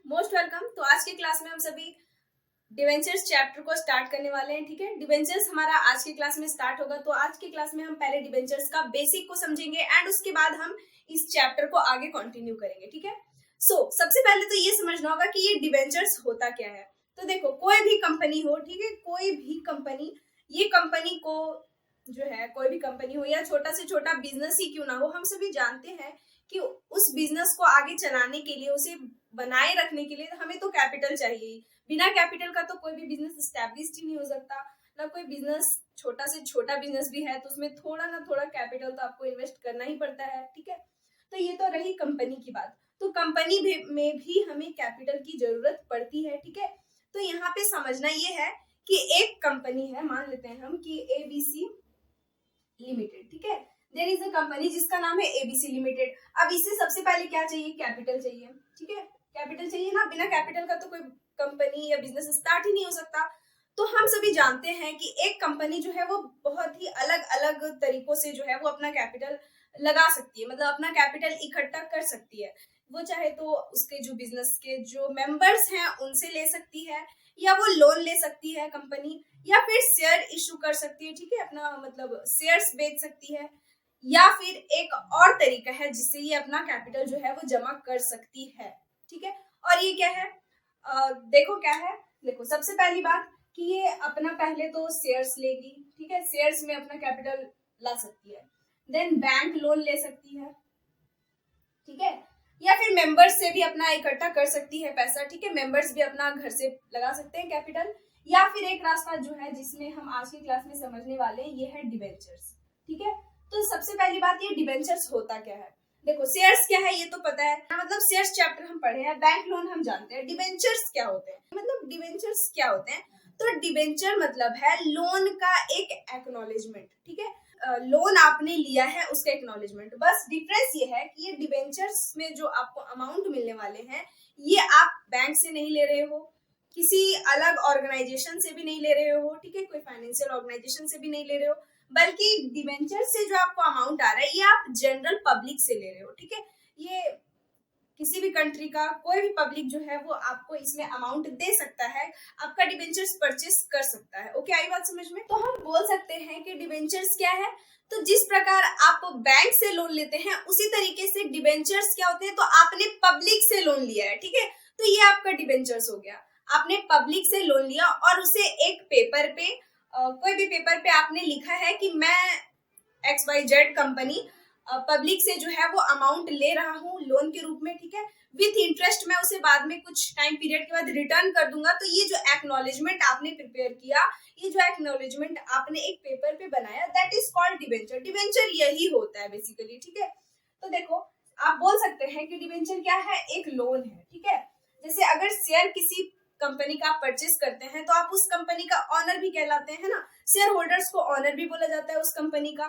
Most welcome. तो आज के क्लास में हम सभी डिवेंचर्स चैप्टर को स्टार्ट करने वाले हैं। ठीक है, डिवेंचर्स हमारा आज की क्लास में स्टार्ट होगा। तो आज की क्लास में हम पहले डिवेंचर्स का बेसिक को समझेंगे एंड उसके बाद हम इस चैप्टर को आगे कंटिन्यू करेंगे। ठीक है, सबसे पहले तो ये समझना होगा कि ये डिवेंचर्स होता क्या है। तो देखो, कोई भी कंपनी हो, ठीक है, कोई भी कंपनी, ये कंपनी को जो है, कोई भी कंपनी हो या छोटा से छोटा बिजनेस ही क्यों ना हो, हम सभी जानते हैं कि उस बिजनेस को आगे चलाने के लिए, उसे बनाए रखने के लिए हमें तो कैपिटल चाहिए। बिना कैपिटल का तो कोई भी बिजनेस स्टैब्लिश ही नहीं हो सकता। ना कोई बिजनेस, छोटा से छोटा बिजनेस भी है तो उसमें थोड़ा ना थोड़ा कैपिटल तो आपको इन्वेस्ट करना ही पड़ता है। ठीक है, तो ये तो रही कंपनी की बात। तो कंपनी में भी हमें कैपिटल की जरूरत पड़ती है। ठीक है, तो यहाँ पे समझना ये है कि एक कंपनी है, मान लेते हैं हम कि एबीसी लिमिटेड। ठीक है, देयर इज अ कंपनी जिसका नाम है एबीसी लिमिटेड। अब इससे सबसे पहले क्या चाहिए? कैपिटल चाहिए। ठीक है, कैपिटल चाहिए ना, बिना कैपिटल का तो कोई कंपनी या बिजनेस स्टार्ट ही नहीं हो सकता। तो हम सभी जानते हैं कि एक कंपनी जो है वो बहुत ही अलग अलग तरीकों से जो है वो अपना कैपिटल लगा सकती है, मतलब अपना कैपिटल इकट्ठा कर सकती है। वो चाहे तो उसके जो बिजनेस के जो मेंबर्स हैं उनसे ले सकती है, या वो लोन ले सकती है कंपनी, या फिर शेयर इशू कर सकती है। ठीक है, अपना मतलब शेयर्स बेच सकती है, या फिर एक और तरीका है जिससे ये अपना कैपिटल जो है वो जमा कर सकती है। ठीक है, और ये क्या है? देखो क्या है, देखो सबसे पहली बात कि ये अपना पहले तो शेयर्स लेगी। ठीक है, शेयर्स में अपना कैपिटल ला सकती है। देन बैंक लोन ले सकती है। ठीक है, या फिर मेंबर्स से भी अपना इकट्ठा कर सकती है पैसा। ठीक है, मेंबर्स भी अपना घर से लगा सकते हैं कैपिटल। या फिर एक रास्ता जो है जिसमें हम आज की क्लास में समझने वाले हैं, ये है डिबेंचर्स। ठीक है, तो सबसे पहली बात, ये डिबेंचर्स होता क्या है। देखो, शेयर्स क्या है ये तो पता है, मतलब शेयर्स चैप्टर हम पढ़े हैं, बैंक लोन हम जानते हैं। डिबेंचर्स क्या होते हैं, मतलब डिबेंचर्स क्या होते हैं? तो डिबेंचर मतलब है लोन का एक एक्नॉलेजमेंट। ठीक है, लोन आपने लिया है उसका एक्नॉलेजमेंट। बस डिफरेंस ये है कि ये डिबेंचर्स में जो आपको अमाउंट मिलने वाले हैं, ये आप बैंक से नहीं ले रहे हो, किसी अलग ऑर्गेनाइजेशन से भी नहीं ले रहे हो। ठीक है, कोई फाइनेंशियल ऑर्गेनाइजेशन से भी नहीं ले रहे हो, बल्कि डिबेंचर से जो आपको अमाउंट आ रहा है ये आप जनरल पब्लिक से ले रहे हो। ठीक है, ये किसी भी कंट्री का कोई भी पब्लिक जो है वो आपको इसमें अमाउंट दे सकता है, आपका डिबेंचर्स परचेस कर सकता है। ओके, आई बात समझ में? तो हम बोल सकते हैं कि डिबेंचर्स क्या है। तो जिस प्रकार आप बैंक से लोन लेते हैं उसी तरीके से डिबेंचर्स क्या होते हैं, तो आपने पब्लिक से लोन लिया है। ठीक है, तो ये आपका डिबेंचर्स हो गया। आपने पब्लिक से लोन लिया और उसे एक पेपर पे, कोई भी पेपर पे आपने लिखा है कि मैं XYZ कंपनी पब्लिक से जो है वो अमाउंट ले रहा हूँ लोन के रूप में। ठीक है, विथ इंटरेस्ट मैं उसे बाद में कुछ टाइम पीरियड के बाद रिटर्न कर दूंगा। तो ये जो एक्नॉलेजमेंट आपने प्रिपेयर किया, ये जो एक्नॉलेजमेंट आपने एक पेपर पे बनाया, that is called debenture. Debenture यही होता है बेसिकली। ठीक है, तो देखो, आप बोल सकते हैं कि डिबेंचर क्या है? एक लोन है। ठीक है, जैसे अगर शेयर किसी कंपनी का आप परचेस करते हैं तो आप उस कंपनी का ऑनर भी कहलाते हैं ना। शेयर होल्डर्स को ऑनर भी बोला जाता है उस कंपनी का।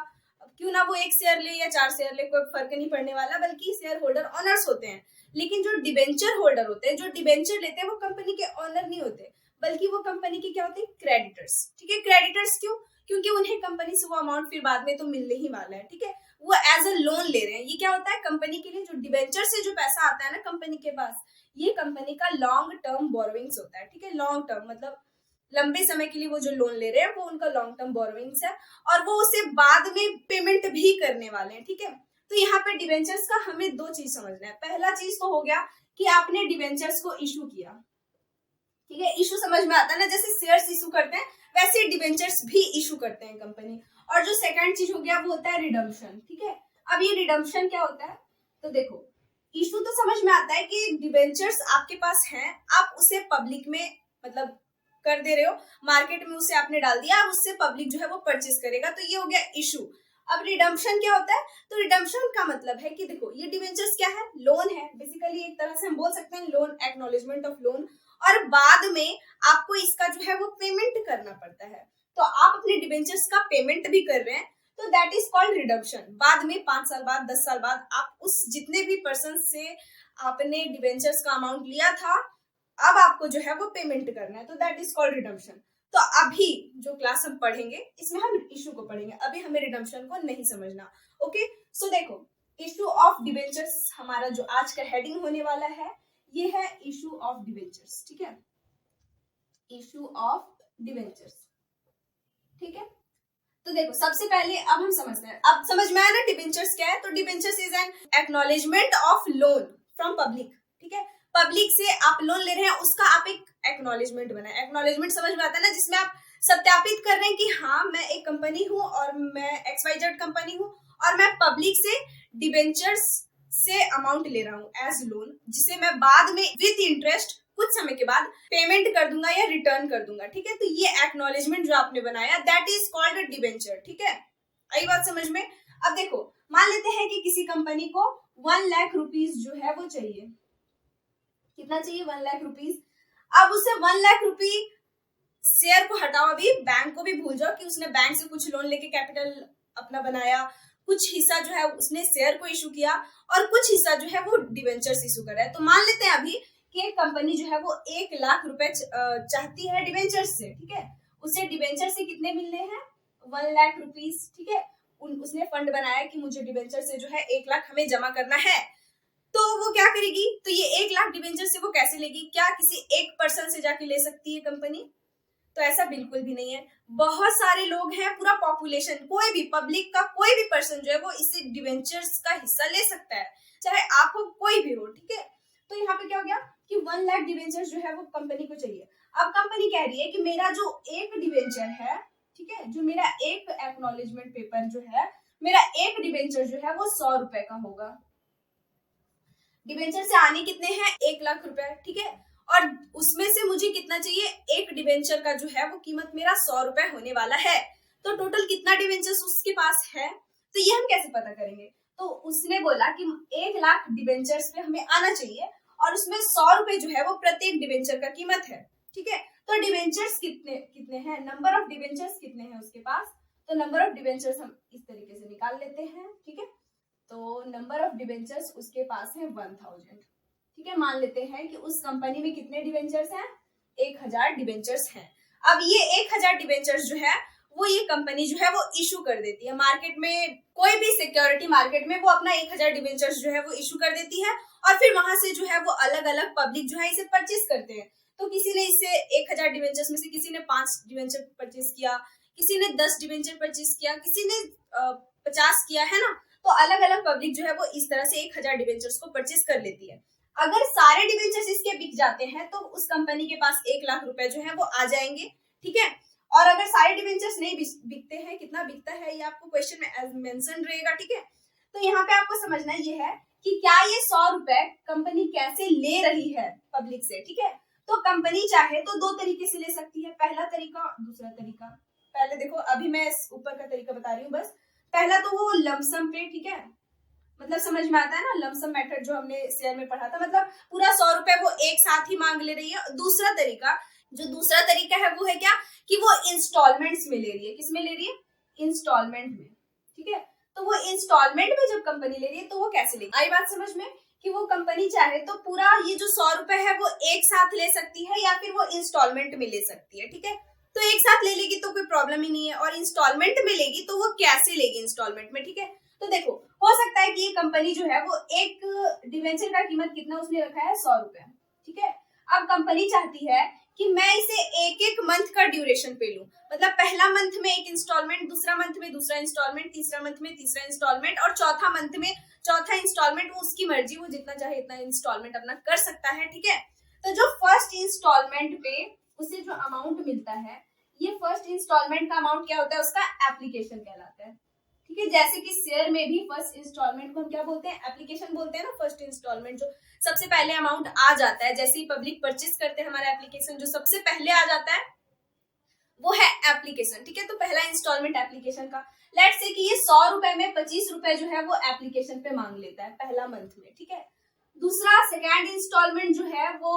क्यों ना वो एक शेयर ले या 4 शेयर ले, कोई फर्क नहीं पड़ने वाला, बल्कि शेयर होल्डर ऑनर्स होते हैं। लेकिन जो डिबेंचर होल्डर होते हैं, जो डिबेंचर लेते हैं, वो कंपनी के ऑनर नहीं होते, बल्कि वो कंपनी के क्या होते हैं? क्रेडिटर्स। ठीक है, क्रेडिटर्स क्यों? क्योंकि उन्हें कंपनी से वो अमाउंट फिर बाद में तो मिलने ही वाला है। ठीक है, वो एज अ लोन ले रहे हैं। ये क्या होता है? कंपनी के लिए जो डिबेंचर से जो पैसा आता है ना कंपनी के पास, ये कंपनी का लॉन्ग टर्म बोरोविंग्स होता है। ठीक है, लॉन्ग टर्म मतलब लंबे समय के लिए वो जो लोन ले रहे हैं वो उनका लॉन्ग टर्म बोरोविंग्स है, और वो उसे बाद में पेमेंट भी करने वाले हैं। ठीक है, तो यहाँ पे डिबेंचर्स का हमें दो चीज समझना है। पहला चीज तो हो गया कि आपने डिबेंचर्स को इशू किया। ठीक है, इशू समझ में आता है ना, जैसे शेयर्स इशू करते हैं वैसे डिबेंचर्स भी इशू करते हैं कंपनी। और जो सेकंड चीज हो गया वो होता है रिडम्पशन। ठीक है, अब ये रिडम्पशन क्या होता है? तो देखो, इशू तो समझ में आता है कि डिबेंचर्स आपके पास हैं, आप उसे पब्लिक में मतलब कर दे रहे हो, मार्केट में उसे आपने डाल दिया, अब उससे पब्लिक जो है वो परचेस करेगा, तो ये हो गया इशू। अब रिडम्पशन क्या होता है? तो रिडम्पशन का मतलब है कि देखो, ये डिबेंचर्स क्या है? लोन है बेसिकली, एक तरह से हम बोल सकते हैं लोन, एक्नॉलेजमेंट ऑफ लोन। और बाद में आपको इसका जो है वो पेमेंट करना पड़ता है, तो आप अपने डिबेंचर्स का पेमेंट भी कर रहे हैं, तो दैट इज कॉल्ड रिडम्पशन। बाद में 5 साल बाद, 10 साल बाद आप उस जितने भी पर्सन से आपने डिबेंचर्स का अमाउंट लिया था, अब आपको जो है वो पेमेंट करना है, तो दैट इज कॉल्ड रिडम्पशन। तो अभी जो क्लास हम पढ़ेंगे इसमें हम इशू को पढ़ेंगे, अभी हमें रिडम्पशन को नहीं समझना। ओके, सो देखो, इशू ऑफ डिबेंचर्स हमारा जो आज का हेडिंग होने वाला है, ये है इशू ऑफ डिवेंचर्स, ठीक है, इशू ऑफ डिवेंचर्स, ठीक है। तो देखो सबसे पहले अब हम समझते हैं, अब समझ में आया ना डिबेंचर्स क्या है। तो debentures is an acknowledgement of loan from public, ठीक है, पब्लिक से आप लोन ले रहे हैं उसका आप एक एक्नॉलेजमेंट बनाए। एक्नॉलेजमेंट समझ में आता है ना, जिसमें आप सत्यापित कर रहे हैं कि हाँ मैं एक कंपनी हूँ और मैं XYZ कंपनी हूँ और मैं पब्लिक से डिबेंचर्स से अमाउंट ले रहा हूँ एज लोन, जिसे मैं बाद में विद इंटरेस्ट कुछ समय के बाद पेमेंट कर दूंगा या रिटर्न कर दूंगा, ठीक है। तो ये एक्नॉलेजमेंट जो आपने बनाया that is called a debenture, ठीक है। आई बात समझ में। अब देखो मान लेते हैं कि किसी कंपनी को 1 लाख रुपीज जो है वो चाहिए, कितना चाहिए 1 लाख रुपीज। अब उसे 1 लाख रुपी शेयर को हटाओ, अभी बैंक को भी भूल जाओ कि उसने बैंक से कुछ लोन लेके कैपिटल अपना बनाया, कुछ हिस्सा जो है उसने शेयर को इशू किया और कुछ हिस्सा जो है वो डिवेंचर्स इशू कर रहा है। तो मान लेते हैं अभी कि एक कंपनी जो है वो 1 लाख रुपए चाहती है डिवेंचर्स से, ठीक है। उसे डिवेंचर से कितने मिलने हैं 1 लाख रुपीज, ठीक है। उसने फंड बनाया कि मुझे डिवेंचर से जो है 1 लाख हमें जमा करना है। तो वो क्या करेगी, तो ये 1 लाख डिवेंचर से वो कैसे लेगी, क्या किसी एक पर्सन से जाके ले सकती है कंपनी? तो ऐसा बिल्कुल भी नहीं है। बहुत सारे लोग हैं, पूरा पॉपुलेशन, कोई भी पब्लिक का कोई भी पर्सन जो है वो इसे डिवेंचर्स का हिस्सा ले सकता है, चाहे आप हो कोई भी हो, ठीक है। तो यहाँ पे क्या हो गया कि 1 लाख डिवेंचर्स जो है वो कंपनी को चाहिए। अब कंपनी कह रही है कि मेरा जो एक डिवेंचर है, ठीक है, जो मेरा एक एक्नॉलेजमेंट पेपर जो है, मेरा एक डिवेंचर जो है वो 100 रुपए का होगा। डिवेंचर से आने कितने हैं 1 लाख रुपए, ठीक है, और उसमें से मुझे कितना चाहिए, एक डिवेंचर का जो है वो कीमत मेरा 100 रुपए होने वाला है। तो टोटल कितना डिवेंचर्स उसके पास है, तो ये हम कैसे पता करेंगे। तो उसने बोला कि 1 लाख डिवेंचर्स पे हमें आना चाहिए और उसमें 100 रुपए जो है वो प्रत्येक डिवेंचर का कीमत है, ठीक है। तो डिवेंचर्स कितने कितने हैं, नंबर ऑफ डिवेंचर्स कितने हैं उसके पास, तो नंबर ऑफ डिवेंचर्स हम इस तरीके से निकाल लेते हैं, ठीक है। तो नंबर ऑफ डिवेंचर्स उसके पास है 1000, ठीक है। मान लेते हैं कि उस कंपनी में कितने डिवेंचर्स हैं, 1000 डिवेंचर्स हैं। अब ये 1000 डिवेंचर्स जो है वो ये कंपनी जो है वो इशू कर देती है मार्केट में, कोई भी सिक्योरिटी मार्केट में वो अपना 1000 डिवेंचर्स जो है वो इशू कर देती है और फिर वहां से जो है वो अलग अलग पब्लिक जो है इसे परचेस करते हैं। तो किसी ने इससे 1000 डिवेंचर्स में से किसी ने 5 डिवेंचर परचेस किया, किसी ने 10 डिवेंचर परचेस किया, किसी ने 50 किया, है ना। तो अलग अलग पब्लिक जो है वो इस तरह से 1000 डिवेंचर्स को परचेस कर लेती है। अगर सारे डिवेंचर्स इसके बिक जाते हैं तो उस कंपनी के पास 1 लाख रुपए जो है वो आ जाएंगे, ठीक है। और अगर सारे डिवेंचर्स नहीं बिकते हैं, कितना बिकता है ये आपको क्वेश्चन में मेंशन रहेगा, ठीक है। तो यहाँ पे आपको समझना ये है कि क्या ये 100 रुपए कंपनी कैसे ले रही है पब्लिक से, ठीक है। तो कंपनी चाहे तो 2 तरीके से ले सकती है, पहला तरीका, दूसरा तरीका। पहले देखो अभी मैं ऊपर का तरीका बता रही हूँ बस। पहला तो वो लमसम पे, ठीक है, मतलब समझ में आता है ना, लमसम मेथड जो हमने शेयर में पढ़ा था, मतलब पूरा 100 रुपए वो एक साथ ही मांग ले रही है। दूसरा तरीका, जो दूसरा तरीका है वो है क्या कि वो इंस्टॉलमेंट्स में ले रही है, किसमें ले रही है, इंस्टॉलमेंट में, ठीक है। तो वो इंस्टॉलमेंट में जब कंपनी ले रही है तो वो कैसे लेगी, आई बात समझ में, कि वो कंपनी चाहे तो पूरा ये जो 100 रुपए है वो एक साथ ले सकती है या फिर वो इंस्टॉलमेंट में ले सकती है, ठीक है। तो एक साथ ले लेगी तो कोई प्रॉब्लम ही नहीं है, और इंस्टॉलमेंट में लेगी तो वो कैसे लेगी इंस्टॉलमेंट में, ठीक है। तो देखो हो सकता है कि ये कंपनी जो है वो एक डिवेंचर का कीमत कितना उसने रखा है 100 रुपए, ठीक है। अब कंपनी चाहती है कि मैं इसे एक एक मंथ का ड्यूरेशन पे लूं, मतलब पहला मंथ में एक इंस्टॉलमेंट, दूसरा मंथ में दूसरा इंस्टॉलमेंट, तीसरा मंथ में तीसरा इंस्टॉलमेंट और चौथा मंथ में चौथा इंस्टॉलमेंट। वो उसकी मर्जी, वो जितना चाहे इतना इंस्टॉलमेंट अपना कर सकता है, ठीक है। तो जो फर्स्ट इंस्टॉलमेंट पे उसे जो अमाउंट मिलता है, ये फर्स्ट इंस्टॉलमेंट का अमाउंट क्या होता है, उसका एप्लीकेशन कहलाता है, ठीक है। जैसे कि शेयर में भी फर्स्ट इंस्टॉलमेंट को हम क्या बोलते हैं, एप्लीकेशन बोलते हैं ना। फर्स्ट इंस्टॉलमेंट जो सबसे पहले अमाउंट आ जाता है, जैसे ही पब्लिक परचेस करते हैं हमारा एप्लीकेशन, जो सबसे पहले आ जाता है वो है एप्लीकेशन, ठीक है। तो पहला इंस्टॉलमेंट एप्लीकेशन का, लेट्स से कि ये 100 रुपए में 25 रुपए जो है वो एप्लीकेशन पे मांग लेता है पहला मंथ में, ठीक है। दूसरा सेकेंड इंस्टॉलमेंट जो है वो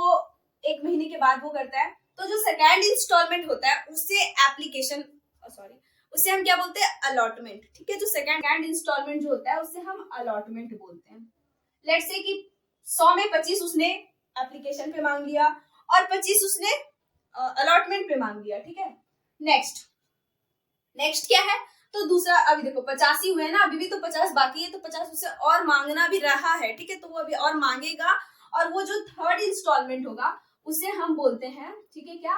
1 महीने के बाद वो करता है। तो जो सेकेंड इंस्टॉलमेंट होता है उसे एप्लीकेशन, सॉरी, उसे हम क्या बोलते हैं, अलॉटमेंट, ठीक है। जो सेकेंड इंस्टॉलमेंट जो होता है उसे हम अलॉटमेंट बोलते हैं। लेट्स से कि 100 में 25 उसने एप्लीकेशन पे मांग लिया और 25 उसने अलॉटमेंट पे मांग लिया, ठीक है। नेक्स्ट क्या है, तो दूसरा, अभी देखो 50 ही हुए ना, अभी भी तो 50 बाकी है, तो 50 उससे और मांगना भी रहा है, ठीक है। तो वो अभी और मांगेगा और वो जो थर्ड इंस्टॉलमेंट होगा उसे हम बोलते हैं, ठीक है, क्या,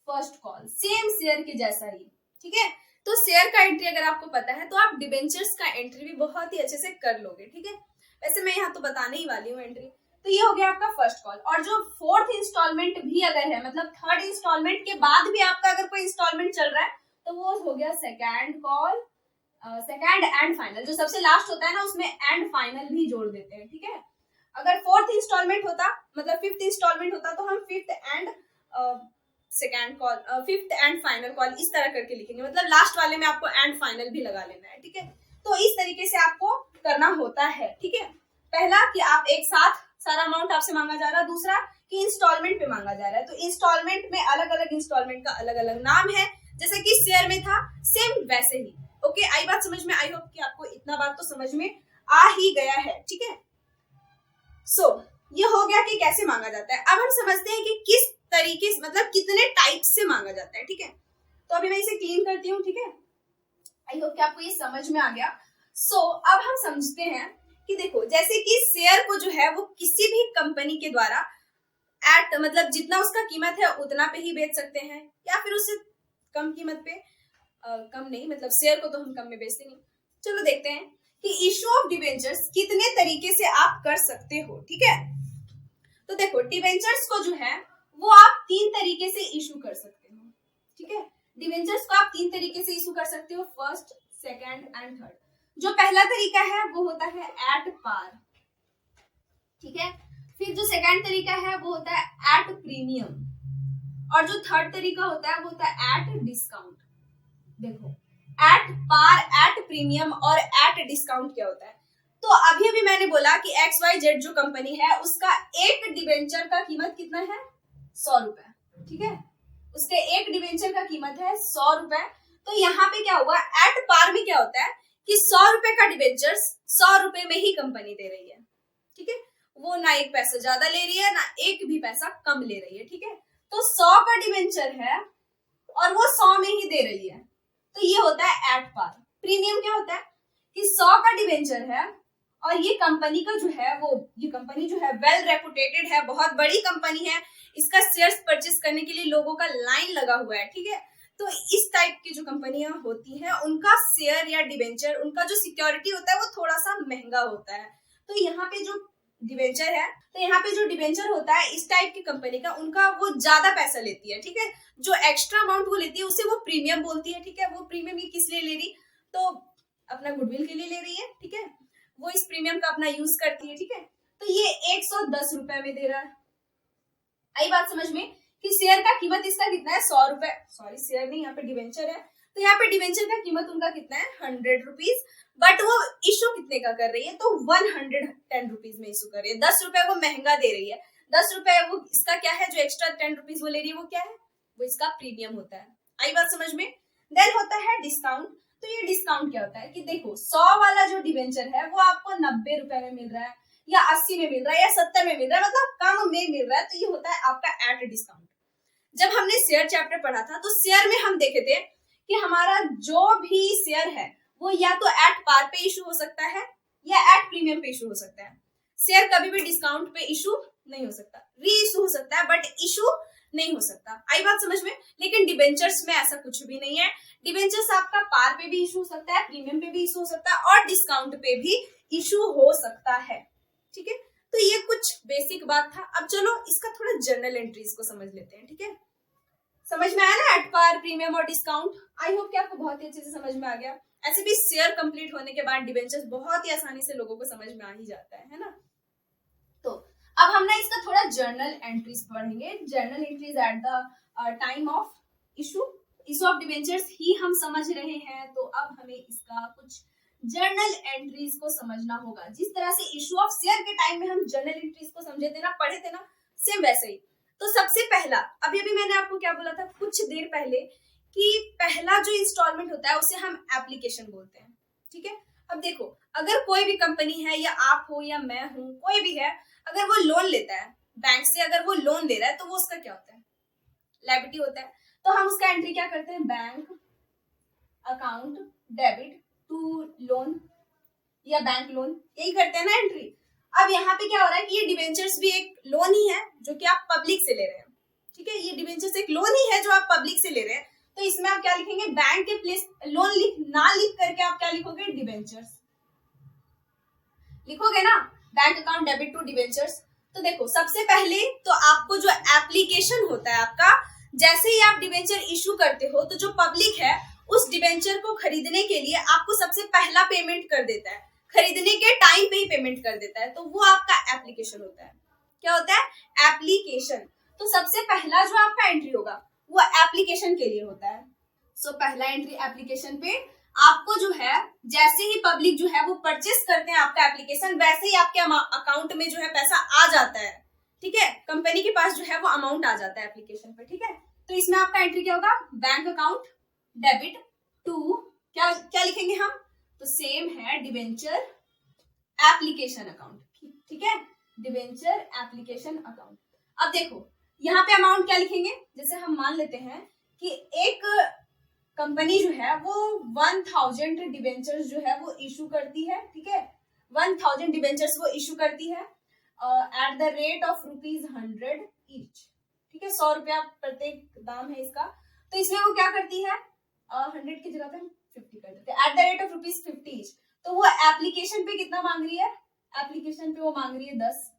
फर्स्ट कॉल, सेम शेयर के जैसा ही, ठीक है। तो शेयर का एंट्री अगर आपको पता है तो आप डिबेंचर्स का एंट्री भी बहुत ही अच्छे से कर लोगे, ठीक है। वैसे मैं यहाँ तो बताने ही वाली हूँ एंट्री। तो ये हो गया आपका फर्स्ट कॉल। और जो फोर्थ इंस्टॉलमेंट भी अगर है, मतलब थर्ड इंस्टॉलमेंट के बाद भी आपका अगर कोई इंस्टॉलमेंट चल रहा है तो वो हो गया second call, second and final. जो सबसे लास्ट होता है ना उसमें एंड फाइनल भी जोड़ देते हैं, ठीक है। अगर फोर्थ इंस्टॉलमेंट होता, मतलब फिफ्थ इंस्टॉलमेंट होता तो हम fifth and second call, fifth and final call इस तरह करके लिखेंगे, मतलब लास्ट वाले में आपको एंड फाइनल भी लगा लेना है, ठीक है। तो इस तरीके से आपको करना होता है, ठीक है। पहला कि आप एक साथ सारा अमाउंट आपसे मांगा जा रहा है, दूसरा कि इंस्टॉलमेंट पे मांगा जा रहा है। तो इंस्टॉलमेंट में अलग अलग इंस्टॉलमेंट का अलग अलग नाम है, जैसे कि शेयर में था सेम वैसे ही। ओके, आई बात समझ में? आई होप कि आपको इतना बात तो समझ में आ ही गया है, ठीक है। सो ये हो गया कि कैसे मांगा जाता है। अब हम समझते हैं कि किस तरीके से, मतलब कितने टाइप से मांगा जाता है, ठीक है। तो अभी मैं इसे क्लीन करती हूँ, ठीक है। आई होप कि आपको ये समझ में आ गया। सो अब हम समझते हैं कि देखो, जैसे कि शेयर को जो है वो किसी भी कंपनी के द्वारा एट, मतलब जितना उसका कीमत है उतना पे ही बेच सकते हैं, या फिर उससे कम कीमत पे, कम नहीं, मतलब शेयर को तो हम कम में बेचते नहीं। चलो देखते हैं कि इशू ऑफ डिबेंचर्स कितने तरीके से आप कर सकते हो, ठीक है। तो देखो, डिबेंचर्स को जो है वो आप 3 तरीके से इशू कर सकते हो, ठीक है। डिबेंचर्स को आप 3 तरीके से इशू कर सकते हो, फर्स्ट, सेकंड एंड थर्ड। जो पहला तरीका है वो होता है एट पार, ठीक है। फिर जो सेकंड तरीका है वो होता है एट प्रीमियम, और जो थर्ड तरीका होता है वो होता है एट डिस्काउंट। देखो, एट पार, एट प्रीमियम और एट डिस्काउंट क्या होता है। तो अभी अभी मैंने बोला कि XYZ जो कंपनी है उसका एक डिबेंचर का कीमत कितना है, 100 रुपए, ठीक है। उसके एक डिबेंचर का कीमत है 100 रुपए। तो यहाँ पे क्या हुआ, एट पार में क्या होता है कि 100 रुपए का डिबेंचर 100 रुपए में ही कंपनी दे रही है, ठीक है। वो ना एक पैसा ज्यादा ले रही है ना एक भी पैसा कम ले रही है, ठीक है। तो 100 का डिबेंचर है और वो 100 में ही दे रही है, तो ये होता है एट पार। प्रीमियम क्या होता है कि 100 का डिबेंचर है और ये कंपनी का जो है वो, ये कंपनी जो है वेल रेपुटेटेड है, बहुत बड़ी कंपनी है, इसका शेयर्स परचेस करने के लिए लोगों का लाइन लगा हुआ है, ठीक है। तो इस टाइप की जो कंपनियां होती हैं उनका शेयर या डिबेंचर, उनका जो सिक्योरिटी होता है वो थोड़ा सा महंगा होता है। तो यहाँ पे जो डिबेंचर है, तो यहाँ पे जो डिबेंचर होता है इस टाइप की कंपनी का, उनका वो ज्यादा पैसा लेती है, ठीक है। जो एक्स्ट्रा अमाउंट वो लेती है उसे वो प्रीमियम बोलती है, ठीक है। वो प्रीमियम ये किस लिए ले रही, तो अपना गुडविल के लिए ले रही है, ठीक है। वो इस प्रीमियम का अपना यूज करती है, ठीक है। तो ये 110 रुपए में दे रहा है। आई बात समझ में कि शेयर का कीमत इसका कितना है, 100 रुपए, सॉरी शेयर नहीं, यहाँ पे डिबेंचर है। तो यहाँ पे डिबेंचर का कीमत उनका कितना है, 100 रुपीज, बट वो इशू कितने का कर रही है, तो 110 रुपीज में इशू कर रही है। 10 रुपए वो महंगा दे रही है, 10 रुपए वो इसका क्या है, जो एक्स्ट्रा 10 रुपीज वो ले रही है वो क्या है, वो इसका प्रीमियम होता है। आई बात समझ में। देन होता है डिस्काउंट। तो ये डिस्काउंट क्या होता है कि देखो, 100 वाला जो डिबेंचर है वो आपको 90 रुपए में मिल रहा है, या 80 में मिल रहा है, या 70 में मिल रहा है, मतलब कम में मिल रहा है, तो ये होता है आपका एट डिस्काउंट। जब हमने शेयर चैप्टर पढ़ा था तो शेयर में हम देखे थे कि हमारा जो भी शेयर है वो या तो एट पार पे इशू हो सकता है या एट प्रीमियम पे इशू हो सकता है। शेयर कभी भी डिस्काउंट पे इशू नहीं हो सकता, री इशू हो सकता है बट इशू नहीं हो सकता। आई बात समझ में। लेकिन डिबेंचर्स में ऐसा कुछ भी नहीं है। डिबेंचर्स आपका पार पे भी इशू हो सकता है, प्रीमियम पे भी इशू हो सकता है और डिस्काउंट पे भी इशू हो सकता है, ठीक है। तो ये कुछ बेसिक बात था। अब चलो इसका थोड़ा जर्नल एंट्रीज को समझ लेते हैं, ठीक है। समझ में आया ना, एट पार, प्रीमियम और डिस्काउंट। आई होप कि आपको बहुत ही अच्छे से समझ में आ गया। ऐसे भी शेयर कंप्लीट होने के बाद डिबेंचर्स बहुत ही आसानी से लोगों को समझ में आ ही जाता है ना। तो अब हम ना इसका थोड़ा जर्नल एंट्रीज पढ़ेंगे। Journal entries at the time of issue of debentures ही हम समझ रहे हैं, तो अब हमें इसका कुछ जर्नल एंट्रीज को समझना होगा। जिस तरह से इशू ऑफ शेयर के टाइम में हम जर्नल एंट्रीज को समझे थे ना, पढ़े थे ना, सेम वैसे ही। तो सबसे पहला, अभी अभी मैंने आपको क्या बोला था कुछ देर पहले, कि पहला जो इंस्टॉलमेंट होता है उसे हम एप्लीकेशन बोलते हैं, ठीक है। अब देखो, अगर कोई भी कंपनी है या आप हो या मैं हूं, कोई भी है, अगर वो लोन लेता है बैंक से, अगर वो लोन ले रहा है तो वो उसका क्या होता है, लायबिलिटी होता है। तो हम उसका एंट्री क्या करते हैं, bank account debit to loan या बैंक लोन, यही करते हैं ना एंट्री। अब यहाँ पे क्या हो रहा है कि ये डिवेंचर्स भी एक लोन ही है जो कि आप पब्लिक से ले रहे हैं, ठीक है, ये डिवेंचर्स एक लोन ही है जो आप पब्लिक से ले रहे हैं। तो इसमें आप क्या लिखेंगे, बैंक के प्लेस लोन लिख करके आप क्या लिखोगे, डिवेंचर्स लिखोगे ना, bank account debit to debentures. तो देखो सबसे पहले तो आपको जो एप्लीकेशन होता है आपका, जैसे ही आप डिवेंचर इशू करते हो तो जो पब्लिक है उस डिवेंचर को खरीदने के लिए आपको सबसे पहला पेमेंट कर देता है, खरीदने के टाइम पे ही पेमेंट कर देता है, तो वो आपका एप्लीकेशन होता है। क्या होता है, एप्लीकेशन। तो सबसे पहला जो आपका एंट्री होगा वो एप्लीकेशन के लिए होता है। सो पहला एंट्री एप्लीकेशन पे, आपको जो है जैसे ही पब्लिक जो है वो परचेस करते हैं आपका एप्लीकेशन, वैसे ही आपके अकाउंट में जो है पैसा आ जाता है, ठीक है, कंपनी के पास जो है वो अमाउंट आ जाता है एप्लीकेशन पे, ठीक है। तो इसमें आपका एंट्री क्या होगा, बैंक अकाउंट डेबिट टू क्या लिखेंगे हम, तो सेम है डिवेंचर एप्लीकेशन अकाउंट, ठीक है, डिवेंचर एप्लीकेशन अकाउंट। अब देखो यहाँ पे अमाउंट क्या लिखेंगे, जैसे हम मान लेते हैं कि एक कंपनी जो है वो 1000 डिवेंचर्स जो है वो इशू करती है, ठीक है, 1000 डिवेंचर्स वो इशू करती है at the rate of ₹100 each, ठीक है, 100 रुपया प्रत्येक दाम है इसका। तो इसमें वो क्या करती है, 100 की जगह पे 50 कर देते हैं, at the rate of ₹50 each. तो वो एप्लीकेशन पे कितना मांग रही है, एप्लीकेशन पे वो मांग रही है 10,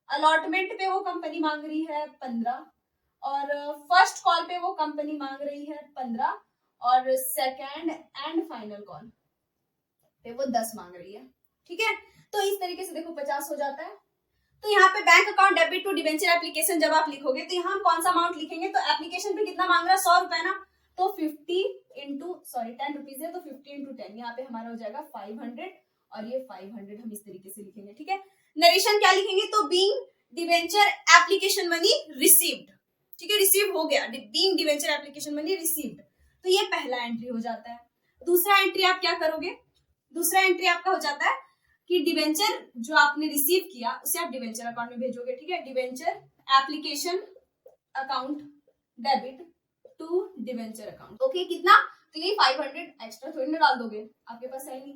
अलॉटमेंट पे वो कंपनी मांग रही है 15, और फर्स्ट कॉल पे वो कंपनी मांग रही है 15, और सेकेंड एंड फाइनल कॉल पे वो 10 मांग रही है, ठीक है। तो इस तरीके से देखो 50 हो जाता है। तो यहाँ पे bank account debit to debenture application जब आप लिखोगे तो यहाँ हम कौन सा अमाउंट लिखेंगे, तो एप्लीकेशन पे कितना मांग रहा है, 100 रुपए ना, तो 10 रुपीज है तो 50 into 10, यहाँ पे हमारा हो जाएगा 500, और ये 500 हम इस तरीके से लिखेंगे, ठीक है। नरेशन क्या लिखेंगे, तो being debenture application money received, ठीक है, रिसीव हो गया, being debenture application money received. तो ये पहला एंट्री हो जाता है। दूसरा एंट्री आप क्या करोगे, दूसरा एंट्री आपका हो जाता है कि डिवेंचर जो आपने रिसीव किया उसे आप डिवेंचर अकाउंट में भेजोगे, ठीक है, debenture application account debit to debenture account, okay, कितना, तो ये 500 एक्स्ट्रा थोड़ी ना डाल दोगे, आपके पास है नहीं,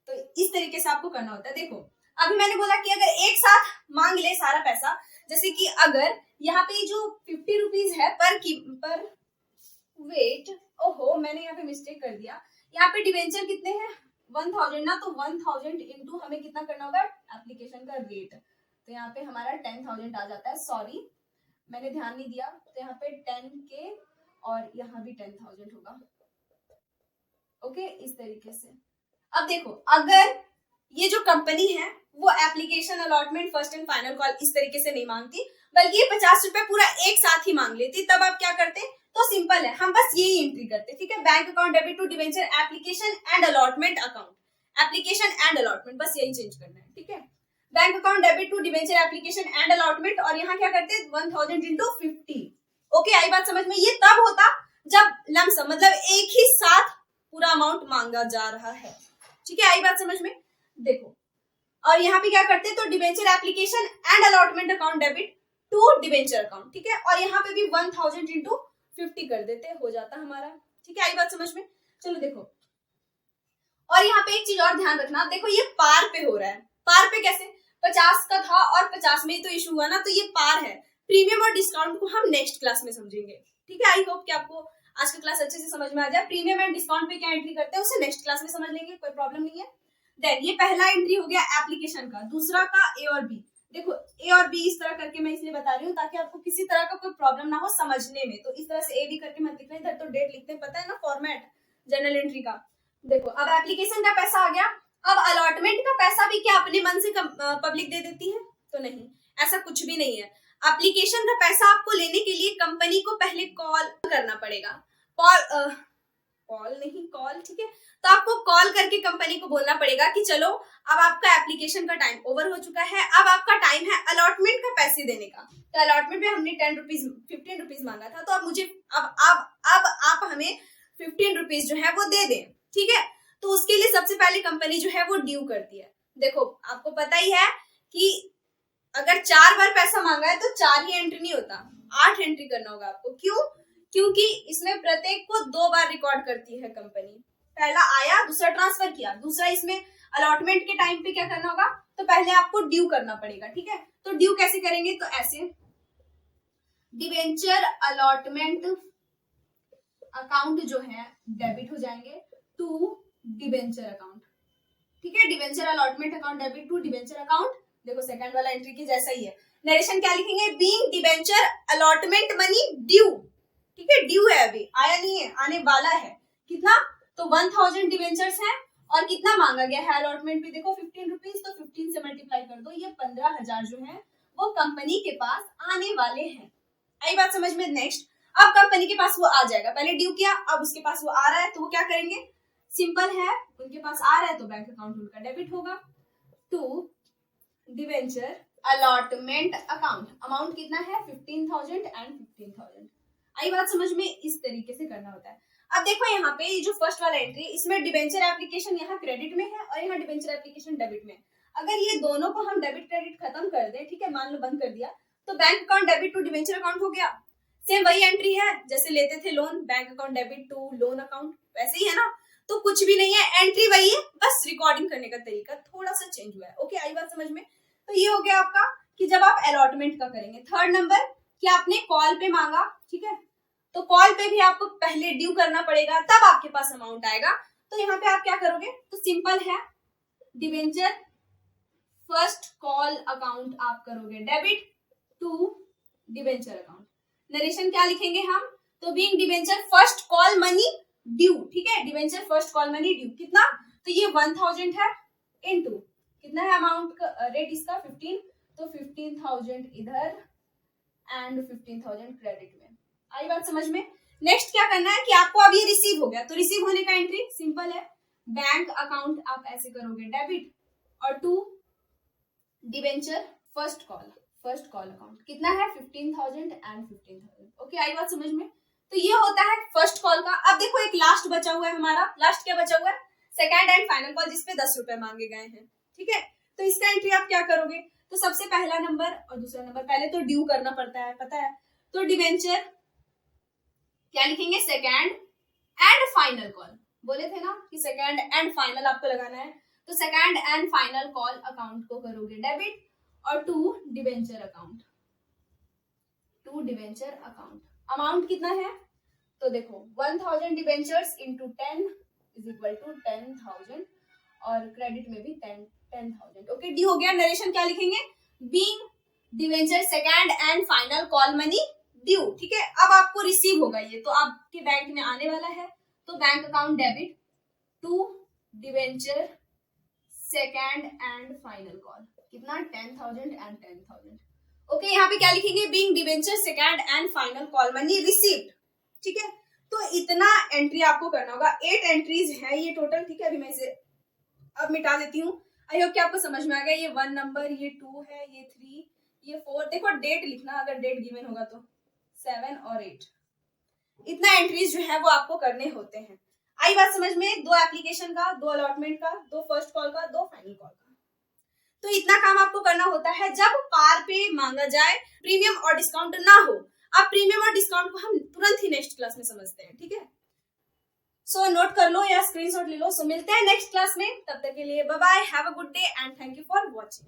तो इस तरीके से आपको करना होता है। देखो अभी मैंने बोला कि अगर एक साथ मांग ले सारा पैसा, जैसे कि अगर यहाँ पे जो 50 रुपीज है पर वेट, ओहो मैंने यहाँ पे मिस्टेक कर दिया, यहाँ पे डिवेंचर कितने हैं 1000 ना, तो 1000 इंटू हमें कितना करना होगा एप्लीकेशन का रेट, तो यहाँ पे हमारा 10,000 आ जाता है, सॉरी मैंने ध्यान नहीं दिया, तो यहाँ पे 10K और यहाँ भी 10,000 होगा, ओके, इस तरीके से। अब देखो अगर ये जो कंपनी है वो application allotment first and final call इस तरीके से नहीं मांगती, बल्कि ये 50 रुपए पूरा एक साथ ही मांग लेती, तब आप क्या करते, तो सिंपल है, हम बस यही एंट्री करते, ठीक है, bank account debit to debenture application and allotment account, application and allotment, बस यही चेंज करना है, ठीक है, bank account debit to debenture application and allotment, और यहाँ क्या करते हैं 1000 into 50, ओके, आई बात समझ में। ये तब होता जब लमसम मतलब एक ही साथ पूरा अमाउंट मांगा जा रहा है, ठीक है, आई बात समझ में। देखो और यहाँ पे क्या करते हैं, तो debenture application and allotment account debit to debenture account, ठीक है, और यहाँ पे भी 1000 into 50 कर देते, हो जाता हमारा, ठीक है, आई बात समझ में। चलो देखो, और यहाँ पे एक चीज और ध्यान रखना, देखो ये पार पे हो रहा है, पार पे कैसे, 50 का था और 50 में ही तो इशू हुआ ना, तो ये पार है। प्रीमियम और डिस्काउंट को हम नेक्स्ट क्लास में समझेंगे, ठीक है, आई होप कि आपको आज का क्लास अच्छे से समझ में आ जाए। प्रीमियम एंड डिस्काउंट पे क्या एंट्री करते हैं उसे नेक्स्ट क्लास में समझ लेंगे, कोई प्रॉब्लम नहीं है। देन ये पहला एंट्री हो गया एप्लीकेशन का, दूसरा का ए और बी। देखो ए और बी इस तरह करके मैं इसलिए बता रही हूँ ताकि आपको किसी तरह का कोई प्रॉब्लम ना हो समझने में, तो इस तरह से ए बी करके मत लिखना, इधर तो डेट लिखते हैं, पता है ना फॉर्मेट जनरल एंट्री का। देखो अब एप्लीकेशन का पैसा आ गया, अब अलॉटमेंट का पैसा भी क्या अपने मन से पब्लिक दे देती है, तो नहीं, ऐसा कुछ भी नहीं है। एप्लीकेशन का पैसा आपको लेने के लिए कंपनी को पहले कॉल करना पड़ेगा, कॉल, ठीक है, तो आपको कॉल करके कंपनी को बोलना पड़ेगा कि चलो अब आपका एप्लीकेशन का टाइम ओवर हो चुका है, अब आपका टाइम है अलॉटमेंट का पैसे देने का। तो अलॉटमेंट में हमने 15 रुपीज मांगा था, तो अब मुझे अब आप हमें 15 रुपीज जो है वो दे दें, ठीक है। तो उसके लिए सबसे पहले कंपनी जो है वो ड्यू करती है। देखो आपको पता ही है कि अगर 4 बार पैसा मांगा है तो 4 ही एंट्री नहीं होता, 8 एंट्री करना होगा आपको। क्यों? क्योंकि इसमें प्रत्येक को 2 बार रिकॉर्ड करती है कंपनी। पहला आया, दूसरा ट्रांसफर किया, दूसरा इसमें अलॉटमेंट के टाइम पे क्या करना होगा, तो पहले आपको ड्यू करना पड़ेगा, ठीक है। तो ड्यू कैसे करेंगे, तो ऐसे डिवेंचर अलॉटमेंट अकाउंट जो है डेबिट हो जाएंगे टू डिवेंचर अकाउंट, ठीक है। Debenture allotment account debit to debenture account. देखो सेकंड वाला एंट्री की जैसा ही है। नरेशन क्या लिखेंगे, being debenture allotment money due, ठीक है। ड्यू है, अभी आया नहीं है, आने वाला है। कितना, तो 1000 डिवेंचर्स हैं और कितना मांगा गया है अलॉटमेंट पे, देखो 15 रुपीज, तो 15 से मल्टीप्लाई कर दो, ये 15,000 जो है वो कंपनी के पास आने वाले हैं। आई बात समझ में। नेक्स्ट, अब कंपनी के पास वो आ जाएगा, पहले ड्यू किया, अब उसके पास वो आ रहा है, तो वो क्या करेंगे, सिंपल है, उनके पास आ रहा है तो बैंक अकाउंट उनका डेबिट होगा to debenture allotment account. Amount कितना है, 15,000 एंड 15,000। आई बात समझ में, इस तरीके से करना होता है। अब देखो यहाँ पे ये जो फर्स्ट वाला एंट्री, इसमें डिवेंचर एप्लीकेशन यहाँ क्रेडिट में है और यहाँ डिवेंचर एप्लीकेशन डेबिट में है। अगर ये दोनों को हम डेबिट क्रेडिट खत्म कर दें, ठीक है, मान लो बंद कर दिया, तो bank account debit to debenture account हो गया। सेम वही एंट्री है जैसे लेते थे loan, bank account debit to loan account, वैसे ही है ना। तो कुछ भी नहीं है, एंट्री वही है, बस रिकॉर्डिंग करने का तरीका थोड़ा सा चेंज हुआ है। ओके, आई बात समझ में। तो ये हो गया आपका कि जब आप अलॉटमेंट का करेंगे। थर्ड नंबर कि आपने कॉल पे मांगा, ठीक है, तो कॉल पे भी आपको पहले ड्यू करना पड़ेगा, तब आपके पास अमाउंट आएगा। तो यहाँ पे आप क्या करोगे, तो सिंपल है, डिवेंचर फर्स्ट कॉल अकाउंट आप करोगे debit to debenture account. Narration क्या लिखेंगे हम, तो being debenture first call money due, ठीक है, debenture first call money due कितना, तो ये 1000 है, इनटू कितना है अमाउंट का रेट इसका 15, तो 15,000 इधर एंड 15,000 क्रेडिट में। आई बात समझ में। नेक्स्ट क्या करना है कि आपको अब ये रिसीव हो गया, तो रिसीव होने का एंट्री सिंपल है, बैंक अकाउंट आप ऐसे करोगे डेबिट और to debenture first call account कितना है 15,000 एंड 15,000। ओके, आई बात समझ में। तो ये होता है फर्स्ट कॉल का। अब देखो एक लास्ट बचा हुआ है हमारा, लास्ट क्या बचा हुआ है, सेकंड एंड फाइनल कॉल, जिसपे 10 रुपए मांगे गए हैं, ठीक है। तो इसका एंट्री आप क्या करोगे, तो सबसे पहला नंबर और दूसरा नंबर पहले तो ड्यू करना पड़ता है, पता है, तो डिवेंचर क्या लिखेंगे, सेकंड एंड फाइनल कॉल, बोले थे ना कि सेकंड एंड फाइनल आपको लगाना है, तो second and final call account को करोगे डेबिट और टू डिवेंचर अकाउंट। अमाउंट कितना है, तो देखो 1000 debentures into 10 is equal to 10,000 और क्रेडिट में भी 10,000। ओके, डी हो गया। नरेशन क्या लिखेंगे, being debenture second and final call money due, ठीक है। अब आपको रिसीव होगा ये, तो आपके बैंक में आने वाला है, तो bank account debit to debenture second and final call कितना 10,000 एंड 10,000। ओके, यहाँ पे क्या लिखेंगे, being debenture second and final call money received, ठीक है। तो इतना एंट्री आपको करना होगा। 8 एंट्रीज है ये टोटल, ठीक है। अभी मैं इसे अब मिटा देती हूँ। आई होप कि आपको समझ में आ गया। ये 1 नंबर, ये 2 है, ये 3, ये 4, देखो डेट लिखना अगर डेट गिवन होगा तो 7 और 8, इतना एंट्रीज जो है वो आपको करने होते हैं। आई बात समझ में, 2 एप्लीकेशन का, 2 अलॉटमेंट का, 2 फर्स्ट कॉल का, 2 फाइनल कॉल का। तो इतना काम आपको करना होता है जब पार पे मांगा जाए, प्रीमियम और डिस्काउंट ना हो। अब प्रीमियम और डिस्काउंट को हम तुरंत ही नेक्स्ट क्लास में समझते हैं, ठीक है। सो नोट कर लो या स्क्रीनशॉट ले लो। सो मिलते हैं नेक्स्ट क्लास में, तब तक के लिए bye bye, have a good day and thank you for watching.